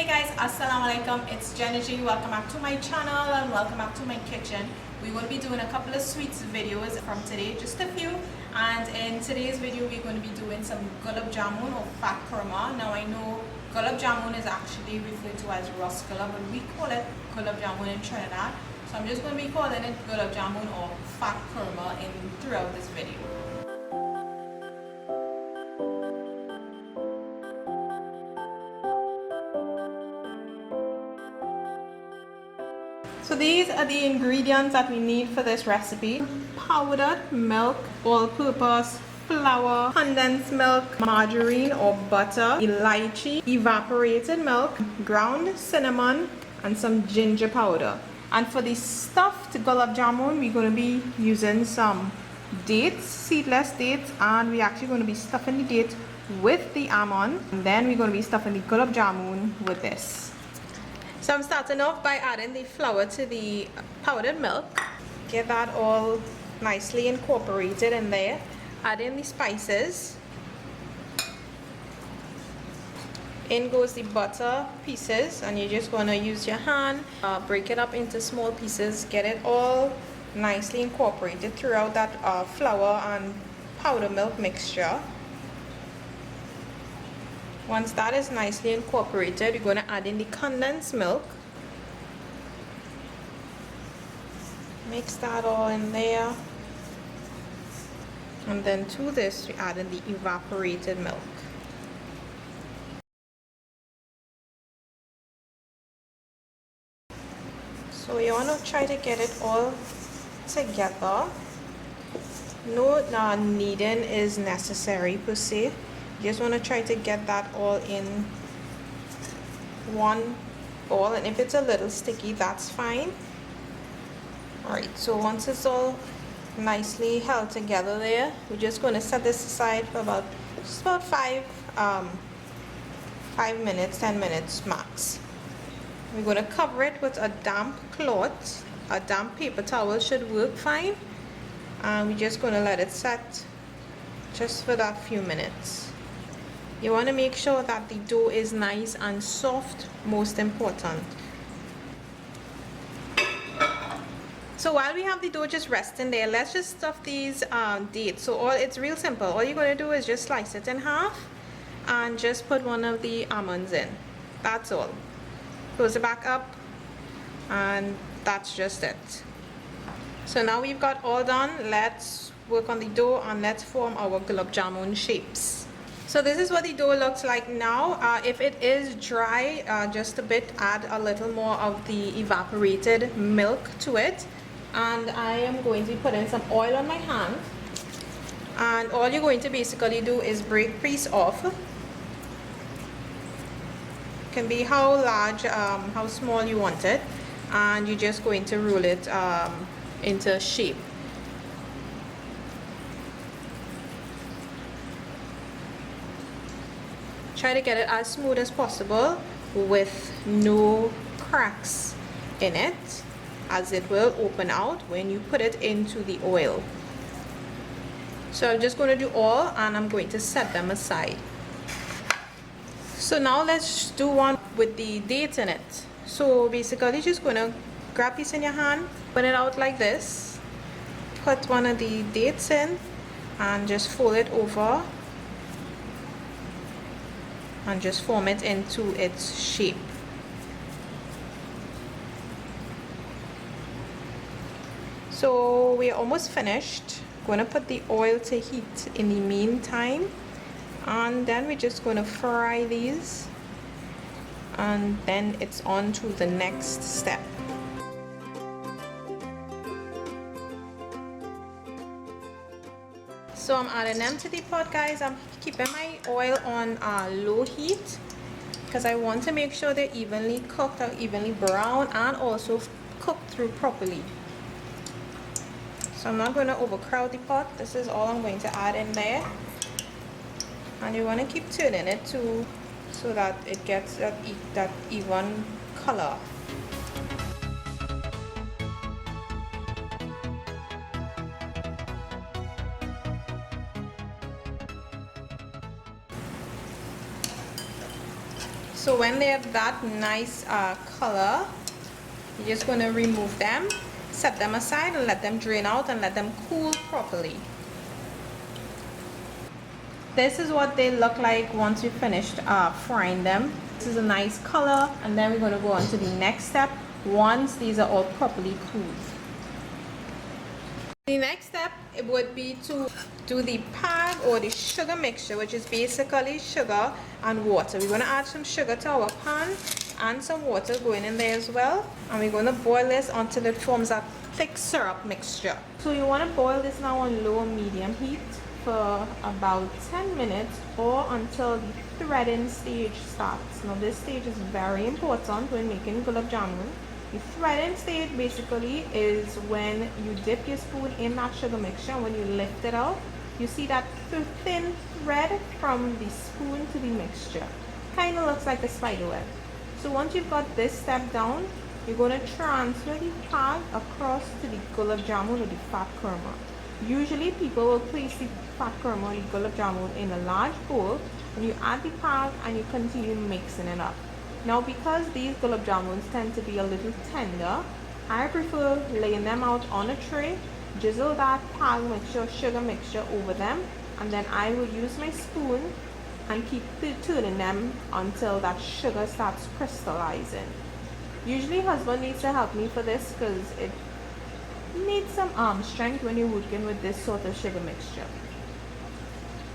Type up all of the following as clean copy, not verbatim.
guys, assalamu alaikum, it's Jenny. Welcome back to my channel and welcome back to my kitchen. We're going to be doing a couple of sweets videos from today, just a few. And in today's video we're going to be doing some gulab jamoon or fat kurma. Now I know gulab jamoon is actually referred to as rasgulla, but we call it gulab jamoon in Trinidad. So I'm just going to be calling it gulab jamoon or fat kurma throughout this video. So these are the ingredients that we need for this recipe. Powdered milk, all-purpose flour, condensed milk, margarine or butter, elaichi, evaporated milk, ground cinnamon, and some ginger powder. And for the stuffed gulab jamun, we're going to be using some dates, seedless dates, and we're actually going to be stuffing the date with the almond. And then we're going to be stuffing the gulab jamun with this. So I'm starting off by adding the flour to the powdered milk. Get that all nicely incorporated in there. Add in the spices. In goes the butter pieces, and you're just going to use your hand, break it up into small pieces, get it all nicely incorporated throughout that flour and powder milk mixture. Once that is nicely incorporated, you're going to add in the condensed milk. Mix that all in there. And then to this, we add in the evaporated milk. So you want to try to get it all together. No kneading is necessary per se. You just want to try to get that all in one ball, and if it's a little sticky, that's fine. Alright, so once it's all nicely held together there, we're just going to set this aside for about 5 minutes, 10 minutes max. We're going to cover it with a damp cloth. A damp paper towel should work fine, and we're just going to let it set just for that few minutes. You want to make sure that the dough is nice and soft, most important. So while we have the dough just resting there, let's just stuff these dates. So it's real simple. All you're going to do is just slice it in half and just put one of the almonds in. That's all. Close it back up, and that's just it. So now we've got all done. Let's work on the dough and let's form our gulab jamun shapes. So this is what the dough looks like now. If it is dry, just a bit, add a little more of the evaporated milk to it. And I am going to put in some oil on my hand. And all you're going to basically do is break piece off. Can be how large, how small you want it. And you're just going to roll it into a shape. Try to get it as smooth as possible with no cracks in it, as it will open out when you put it into the oil. So I'm just going to do all, and I'm going to set them aside. So now let's do one with the dates in it. So basically just going to grab this in your hand, put it out like this, put one of the dates in and just fold it over and just form it into its shape. So we're almost finished. Going to put the oil to heat in the meantime, and then we're just going to fry these, and then it's on to the next step. So I'm adding them to the pot, guys. I'm keeping my oil on low heat because I want to make sure they're evenly cooked or evenly brown and also cooked through properly. So I'm not going to overcrowd the pot. This is all I'm going to add in there. And you want to keep turning it too, so that it gets that even color. So when they're that nice color, you're just going to remove them, set them aside, and let them drain out and let them cool properly. This is what they look like once we finished frying them. This is a nice color, and then we're going to go on to the next step once these are all properly cooled. The next step, it would be to do the pag or the sugar mixture, which is basically sugar and water. We're going to add some sugar to our pan and some water going in there as well, and we're going to boil this until it forms a thick syrup mixture. So you want to boil this now on low or medium heat for about 10 minutes or until the threading stage starts. Now this stage is very important when making gulab jamun. The threading stage basically is when you dip your spoon in that sugar mixture, and when you lift it out, you see that thin thread from the spoon to the mixture. Kind of looks like a spider web. So once you've got this step down, you're going to transfer the pag across to the gulab jamun or the fat kurma. Usually people will place the fat kurma or the gulab jamun in a large bowl, and you add the pag and you continue mixing it up. Now because these gulab jamuns tend to be a little tender, I prefer laying them out on a tray, drizzle that pag mixture, sugar mixture over them, and then I will use my spoon and keep turning them until that sugar starts crystallizing. Usually husband needs to help me for this because it needs some arm strength when you're working with this sort of sugar mixture.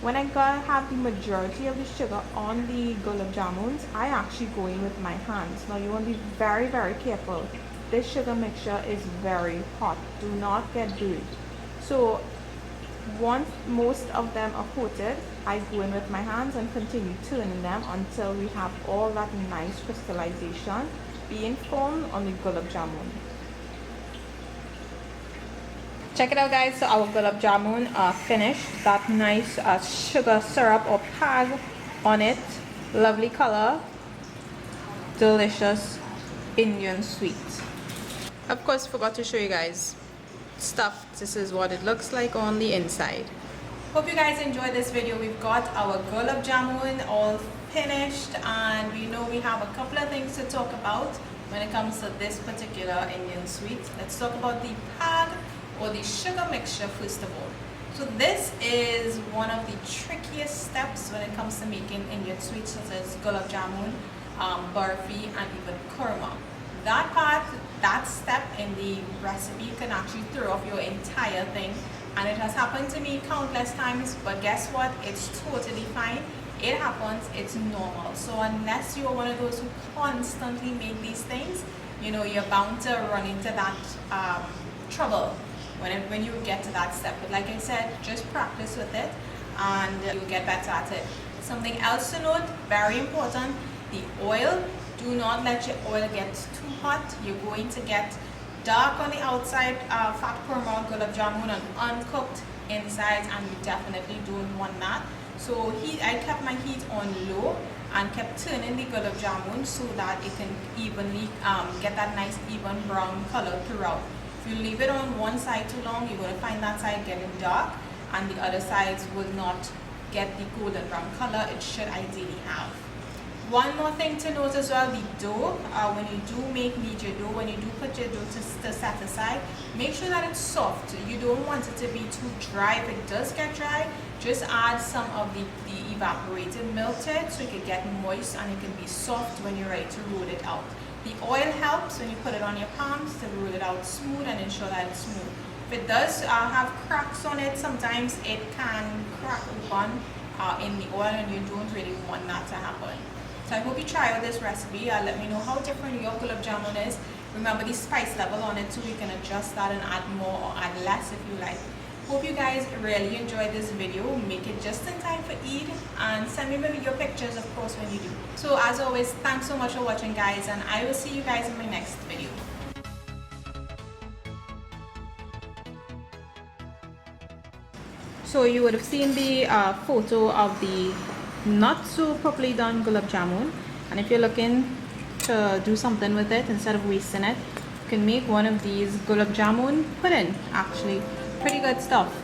When I have the majority of the sugar on the gulab jamuns, I actually go in with my hands. Now you want to be very, very careful. This sugar mixture is very hot. Do not get burned. So once most of them are coated, I go in with my hands and continue turning them until we have all that nice crystallization being formed on the gulab jamun. Check it out guys, so our gulab jamun are finished. That nice sugar syrup or pag on it. Lovely color. Delicious Indian sweet. Of course, forgot to show you guys stuffed. This is what it looks like on the inside. Hope you guys enjoyed this video. We've got our gulab jamun all finished, and we know we have a couple of things to talk about when it comes to this particular Indian sweet. Let's talk about the pag or the sugar mixture first of all. So this is one of the trickiest steps when it comes to making Indian sweets such as gulab jamun, barfi, and even kurma. That step in the recipe can actually throw off your entire thing, and it has happened to me countless times, but guess what? It's totally fine. It happens, it's normal. So unless you're one of those who constantly make these things, you know, you're bound to run into that trouble when you get to that step. But like I said, just practice with it and you'll get better at it. Something else to note, very important, the oil. Do not let your oil get too hot. You're going to get dark on the outside, fat kurma, gulab jamun, and uncooked inside, and you definitely don't want that. So I kept my heat on low and kept turning the gulab jamun so that it can evenly get that nice even brown color throughout. If you leave it on one side too long, you're going to find that side getting dark and the other sides will not get the golden brown color it should ideally have. One more thing to note as well, the dough, when you do knead your dough, when you do put your dough to set aside, make sure that it's soft. You don't want it to be too dry. If it does get dry, just add some of the evaporated milk to it so it can get moist and it can be soft when you're ready to roll it out. The oil helps when you put it on your palms to roll it out smooth and ensure that it's smooth. If it does have cracks on it, sometimes it can crack open in the oil, and you don't really want that to happen. So I hope you try out this recipe. Let me know how different your gulab jamun is. Remember the spice level on it so you can adjust that and add more or add less if you like. Hope you guys really enjoyed this video. Make it just in time for Eid, and send me maybe your pictures of course when you do. So as always, thanks so much for watching guys, and I will see you guys in my next video. So you would have seen the photo of the not so properly done gulab jamun, and if you're looking to do something with it instead of wasting it, you can make one of these gulab jamun pudding. Actually, pretty good stuff.